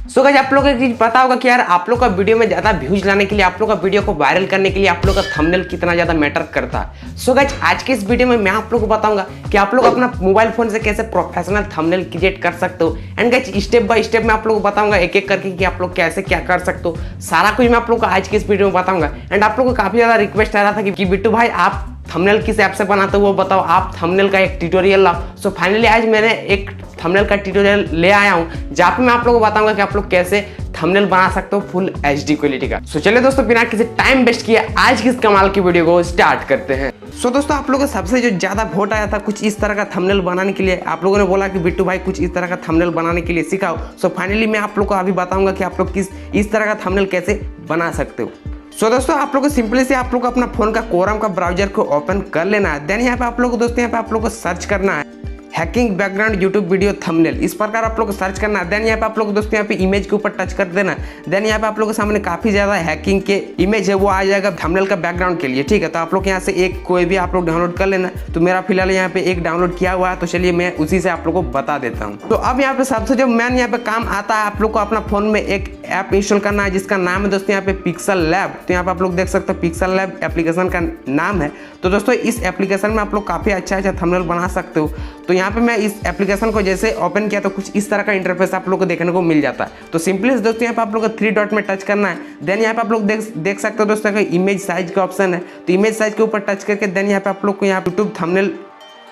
So guys आप लोगों को एक चीज पता होगा कि यार आप लोग का वीडियो में ज्यादा व्यूज लाने के लिए, आप लोग का वीडियो को वायरल करने के लिए आप लोग का थंबनेल कितना ज्यादा मैटर करता है। सो गाइस आज के इस वीडियो में मैं आप लोग को बताऊंगा कि आप लोग अपना मोबाइल फोन से कैसे प्रोफेशनल थंबनेल क्रिएट कर सकते हो। And guys step by step मैं आप लोग को बताऊंगा एक एक करके कि आप लोग कैसे क्या कर सकते हो। सारा कुछ मैं आप लोग को आज के इस वीडियो में बताऊंगा। एंड आप लोग को काफी ज्यादा रिक्वेस्ट आ रहा था कि बिट्टू भाई आप थंबनेल किस ऐप से बनाते हो वो बताओ, आप थंबनेल का एक ट्यूटोरियल लाओ। सो फाइनली आज मैंने एक थंबनेल का ट्यूटोरियल ले आया हूं जहां पे मैं आप लोगों को बताऊंगा कि आप लोग कैसे थंबनेल बना सकते हो फुल एचडी क्वालिटी का। सो चलिए दोस्तों बिना किसी टाइम वेस्ट किए आज की इस कमाल की वीडियो को स्टार्ट करते हैं। सो दोस्तों आप लोगों को सबसे जो ज्यादा वोट आया था कुछ इस तरह का थंबनेल बनाने के लिए, आप लोगों ने बोला कि बिट्टू भाई कुछ इस तरह का थंबनेल बनाने के लिए सिखाओ। सो फाइनली मैं आप लोग को अभी बताऊंगा कि आप लोग किस इस तरह का थंबनेल कैसे बना सकते हो। सो दोस्तों आप लोग को सिंपली से आप लोग को अपना फोन का कोरम का ब्राउजर को ओपन कर लेना है। देन यहाँ पे आप लोग को दोस्तों यहाँ पे आप लोग को सर्च करना है hacking background YouTube video thumbnail, इस प्रकार आप लोग को सर्च करना है। देन यहाँ पे आप लोग दोस्तों यहाँ पे इमेज के ऊपर टच कर देना। देन यहाँ पे आप लोग के सामने काफी ज्यादा हैकिंग के इमेज है वो आ जाएगा थंबनेल का बैकग्राउंड के लिए, ठीक है। तो आप लोग यहाँ से एक कोई भी आप लोग डाउनलोड कर लेना। तो मेरा फिलहाल यहाँ पे एक डाउनलोड किया हुआ है, तो चलिए मैं उसी से आप लोग को बता देता हूँ। तो अब यहाँ पे सबसे जो मेन यहाँ पे काम आता है आप लोग को अपना फोन में एक ऐप इंस्टॉल करना है जिसका नाम है दोस्तों यहाँ पे पिक्सल लैब। तो यहाँ पे आप लोग देख सकते हो पिक्सल लैब एप्लीकेशन का नाम है। तो दोस्तों इस एप्लीकेशन में आप लोग काफी अच्छा थंबनेल बना सकते हो। तो यहाँ पे मैं इस एप्लीकेशन को जैसे ओपन किया तो कुछ इस तरह का इंटरफेस आप लोग को देखने को मिल जाता है। तो सिंपली दोस्तों यहाँ पे आप लोग को 3 डॉट में टच करना है। देन यहाँ पे आप लोग देख सकते हो दोस्तों इमेज साइज का ऑप्शन है। तो इमेज साइज के ऊपर टच करके देन यहाँ पे आप लोग को यहाँ यूट्यूब थंबनेल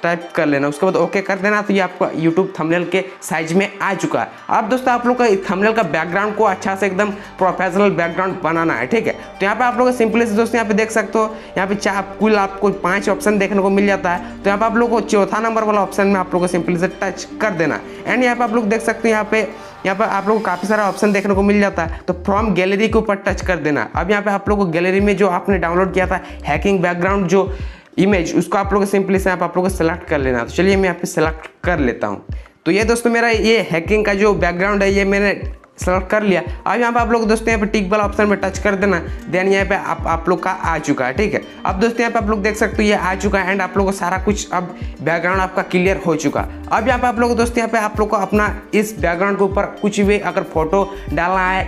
टाइप कर लेना, उसके बाद ओके कर देना। तो ये आपका यूट्यूब थंबनेल के साइज में आ चुका है। अब दोस्तों आप लोग का थंबनेल का बैकग्राउंड को अच्छा से एकदम प्रोफेशनल बैकग्राउंड बनाना है, ठीक है। तो यहाँ पे आप लोग सिंपली से दोस्तों यहाँ पे देख सकते हो यहाँ पे कुल आपको 5 ऑप्शन देखने को मिल जाता है। तो यहाँ पे आप लोग को चौथा नंबर वाला ऑप्शन में आप लोग को सिंपली से टच कर देना। एंड यहाँ पे आप लोग देख सकते हो यहाँ पर आप लोग को काफ़ी सारा ऑप्शन देखने को मिल जाता है। तो फ्रॉम गैलरी के ऊपर टच कर देना। अब यहाँ पे आप लोग को गैलरी में जो आपने डाउनलोड किया था हैकिंग बैकग्राउंड जो इमेज, उसको आप लोग सिंपली से आप लोग को सेलेक्ट कर लेना। तो चलिए मैं यहाँ पे सेलेक्ट कर लेता हूँ। तो ये दोस्तों मेरा ये हैकिंग का जो बैकग्राउंड है ये मैंने सेलेक्ट कर लिया। अब यहाँ पे आप लोग दोस्तों यहाँ पे टिक वाला ऑप्शन में टच कर देना। देन यहाँ पे आप लोग का आ चुका है, ठीक है। अब दोस्तों यहाँ पे आप लोग देख सकते हो ये आ चुका है। एंड आप लोग को सारा कुछ अब बैकग्राउंड आपका क्लियर हो चुका। अब यहाँ पे आप लोग दोस्तों यहाँ पे आप लोग को अपना इस बैकग्राउंड के ऊपर कुछ भी अगर फोटो डालना है,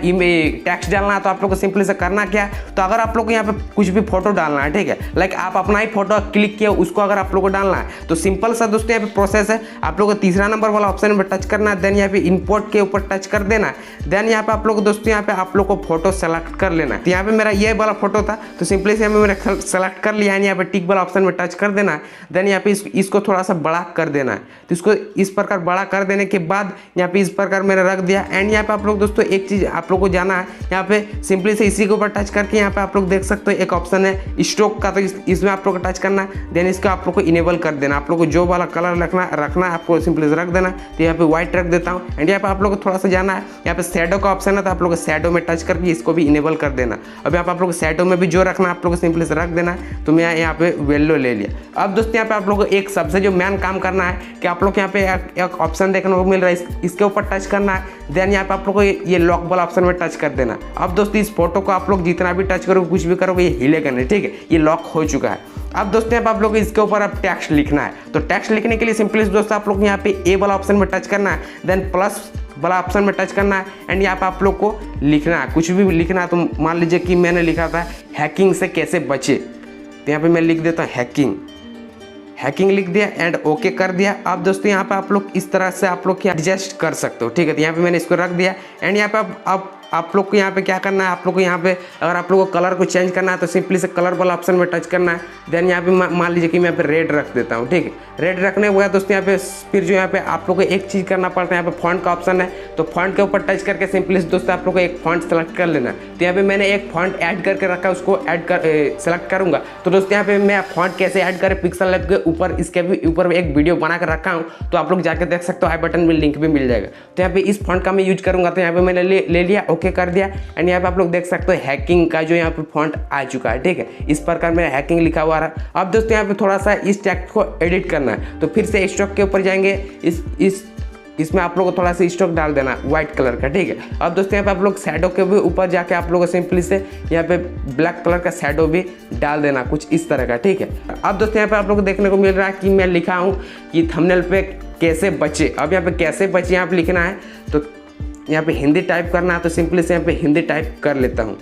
टेक्स्ट डालना है, तो आप लोग को सिंपली से करना क्या है। तो अगर आप लोग को यहाँ पे कुछ भी फोटो डालना है, ठीक है, लाइक आप अपना ही फोटो क्लिक किया उसको अगर आप लोग को डालना है तो सिंपल सा दोस्तों यहाँ पे प्रोसेस है। आप लोग को तीसरा नंबर वाला ऑप्शन में टच करना है। देन यहाँ पे इंपोर्ट के ऊपर टच कर देना है। देन यहाँ पे आप लोग दोस्तों यहाँ पे आप लोग को फोटो सेलेक्ट कर लेना है। तो यहाँ पे मेरा ये वाला फोटो था तो सिंपली से मैंने सेलेक्ट कर लिया है। यहाँ पे टिक वाला ऑप्शन में टच कर देना है। देन यहाँ पे इसको थोड़ा सा बड़ा कर देना है। तो इसको इस प्रकार बड़ा कर देने के बाद यहाँ पे इस प्रकार मैंने रख दिया। एंड यहाँ पे आप लोग दोस्तों एक चीज आप लोग को जाना है, यहाँ पे सिंपली से इसी के ऊपर टच करके यहाँ पे आप लोग देख सकते हो एक ऑप्शन है स्ट्रोक का। तो इसमें आप लोग को टच करना है। देन इसको आप लोग को इनेबल कर देना। आप लोग को जो वाला कलर रखना है आपको सिंपली से रख देना। तो यहाँ पे व्हाइट रख देता हूँ। एंड यहाँ पे आप लोग को थोड़ा सा जाना है, यहाँ पे शैडो का ऑप्शन है तो आप लोग शैडो में टच करके इसको भी इनेबल कर देना। अब यहाँ पे आप लोग शैडो में भी जो रखना है आप लोग को सिंपली से रख देना। तो मैं यहाँ पे वेलो ले लिया। अब दोस्तों यहाँ पे आप लोग को एक सबसे जो मेन काम करना है कि आप लोग यहाँ पे एक ऑप्शन देखने को मिल रहा है, इसके ऊपर टच करना है। देन यहाँ पे आप लोग को ये लॉक वाला ऑप्शन में टच कर देना। अब दोस्तों इस फोटो को आप लोग जितना भी टच करोगे कुछ भी करोगे ये हिलेगा नहीं, ठीक है, ये लॉक हो चुका है। अब दोस्तों यहाँ पे आप लोग को इसके ऊपर अब टेक्स्ट लिखना है। तो टेक्स्ट लिखने के लिए सिंपली दोस्तों आप लोग यहाँ पे ए वाला ऑप्शन में टच करना है। देन प्लस वाला ऑप्शन में टच करना है। एंड यहाँ पे आप लोग को लिखना है, कुछ भी लिखना है। तो मान लीजिए कि मैंने लिखा था हैकिंग से कैसे बचे, तो यहाँ पे मैं लिख देता हूँ हैकिंग लिख दिया एंड ओके कर दिया। अब दोस्तों यहाँ पे आप लोग इस तरह से आप लोग एडजस्ट कर सकते हो, ठीक है। तो यहाँ पे मैंने इसको रख दिया। एंड यहाँ पे अब आप लोग को यहाँ पे क्या करना है, आप लोग को यहाँ पे अगर आप लोग को कलर को चेंज करना है तो सिंपली से कलर वाला ऑप्शन में टच करना है। देन यहाँ पे मान लीजिए कि मैं यहाँ पे रेड रख देता हूँ, ठीक है। रेड रखने के बाद दोस्तों यहाँ पे फिर जो यहाँ पे आप लोग को एक चीज़ करना पड़ता है, यहाँ पे फॉन्ट का ऑप्शन है। तो फॉन्ट के ऊपर टच करके सिंपली से दोस्तों आप लोग को एक फॉन्ट सेलेक्ट कर लेना। तो यहाँ पे मैंने एक फॉन्ट ऐड करके रखा है, उसको सेलेक्ट करूँगा। तो दोस्तों यहाँ पे मैं फॉन्ट कैसे ऐड करें पिक्सल लैब के ऊपर, इसके भी ऊपर एक वीडियो बना कर रखा हूँ, तो आप लोग जाकर देख सकते हो, आई बटन में लिंक भी मिल जाएगा। तो यहाँ पे इस फॉन्ट का मैं यूज करूँगा। तो यहाँ पे मैंने ले लिया, ओके कर दिया। एंड यहाँ पे आप लोग देख सकते हो हैकिंग का जो यहाँ पे फॉन्ट आ चुका है, ठीक है। इस प्रकार मेरा हैकिंग लिखा हुआ रहा। अब दोस्तों यहाँ पे थोड़ा सा इस टेक्स्ट को एडिट करना है। तो फिर से स्ट्रोक के ऊपर जाएंगे, इसमें आप लोग को थोड़ा सा स्ट्रोक डाल देना व्हाइट कलर का, ठीक है। अब दोस्तों यहाँ पे आप लोग शैडो के भी ऊपर जाके आप लोग को सिंपली से यहाँ पे ब्लैक कलर का शैडो भी डाल देना कुछ इस तरह का, ठीक है। अब दोस्तों यहाँ पे आप लोग को देखने को मिल रहा है कि मैं लिखा हूँ कि थंबनेल पे कैसे बचे। अब यहाँ पे कैसे बचे यहाँ पे लिखना है। तो यहाँ पे हिंदी टाइप करना है तो सिंपली से यहाँ पे हिंदी टाइप कर लेता हूँ।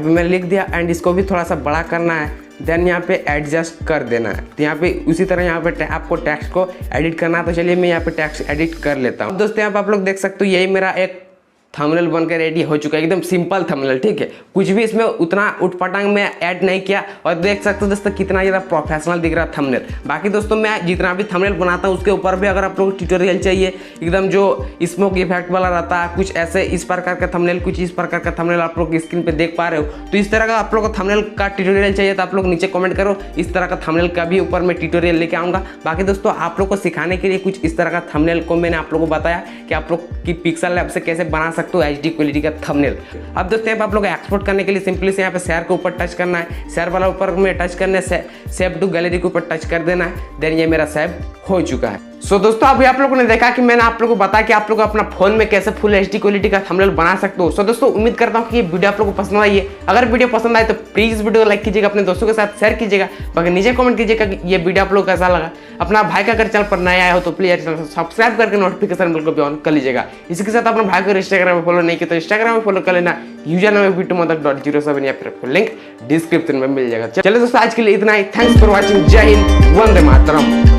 मैंने लिख दिया एंड इसको भी थोड़ा सा बड़ा करना है, देन यहाँ पे एडजस्ट कर देना है। तो यहाँ पे उसी तरह यहाँ पे आपको टेक्स्ट को एडिट करना है। तो चलिए मैं यहाँ पे टेक्स्ट एडिट कर लेता हूँ। दोस्तों यहाँ पे आप लोग देख सकते हो यही मेरा एक थंबनेल बनकर रेडी हो चुका है, एकदम सिंपल थंबनेल, ठीक है। कुछ भी इसमें उतना उठपटांग में ऐड नहीं किया और देख सकते हो दोस्तों कितना ज़्यादा प्रोफेशनल दिख रहा है थंबनेल। बाकी दोस्तों मैं जितना भी थंबनेल बनाता हूँ उसके ऊपर भी अगर आप लोग ट्यूटोरियल चाहिए एकदम जो स्मोक इफेक्ट वाला रहता है, कुछ ऐसे इस प्रकार का थंबनेल, कुछ इस प्रकार का थंबनेल आप लोग स्क्रीन पर देख पा रहे हो, तो इस तरह का आप लोग को थंबनेल का ट्यूटोरियल चाहिए तो आप लोग नीचे कमेंट करो, इस तरह का थंबनेल का भी ऊपर मैं ट्यूटोरियल लेके आऊँगा। बाकी दोस्तों आप लोग को सिखाने के लिए कुछ इस तरह का थंबनेल को मैंने आप लोग को बताया कि आप लोग की पिक्सल लैब से कैसे बना सकते हो HD क्वालिटी का थंबनेल। अब दोस्तों यहाँ पे आप लोग एक्सपोर्ट करने के लिए सिंपली से यहाँ पे शेयर के ऊपर टच करना है, शेयर वाला ऊपर में टच करने से सेव टू गैलरी के ऊपर टच कर देना है, देन ये मेरा सेव हो चुका है। सो दोस्तों अभी आप लोगों ने देखा कि मैंने आप लोगों को बताया कि आप लोग अपना फोन में कैसे फुल HD क्वालिटी का थंबनेल बना सकते हो। सो दोस्तों उम्मीद करता हूँ कि ये वीडियो आप लोगों को पसंद आई है। अगर वीडियो पसंद आए तो प्लीज वीडियो को लाइक कीजिएगा, अपने दोस्तों के साथ शेयर कीजिएगा, बाकी नीचे कमेंट कीजिएगा कि ये वीडियो आप लोग कैसा लगा। अपना भाई का अगर चैनल पर नया आया हो तो प्लीज चैनल सब्सक्राइब करके नोटिफिकेशन बिल को भी ऑन कर लीजिएगा। इसी के साथ अपना भाई को इंस्टाग्राम में फॉलो नहीं किया तो इंस्टाग्राम में फॉलो कर लेना, यूजर नाम है bittu.07 या फिर लिंक डिस्क्रिप्शन में मिल जाएगा। चलिए दोस्तों आज के लिए इतना ही, थैंक्स फॉर वॉचिंग, जय हिंद, वंदे मातरम।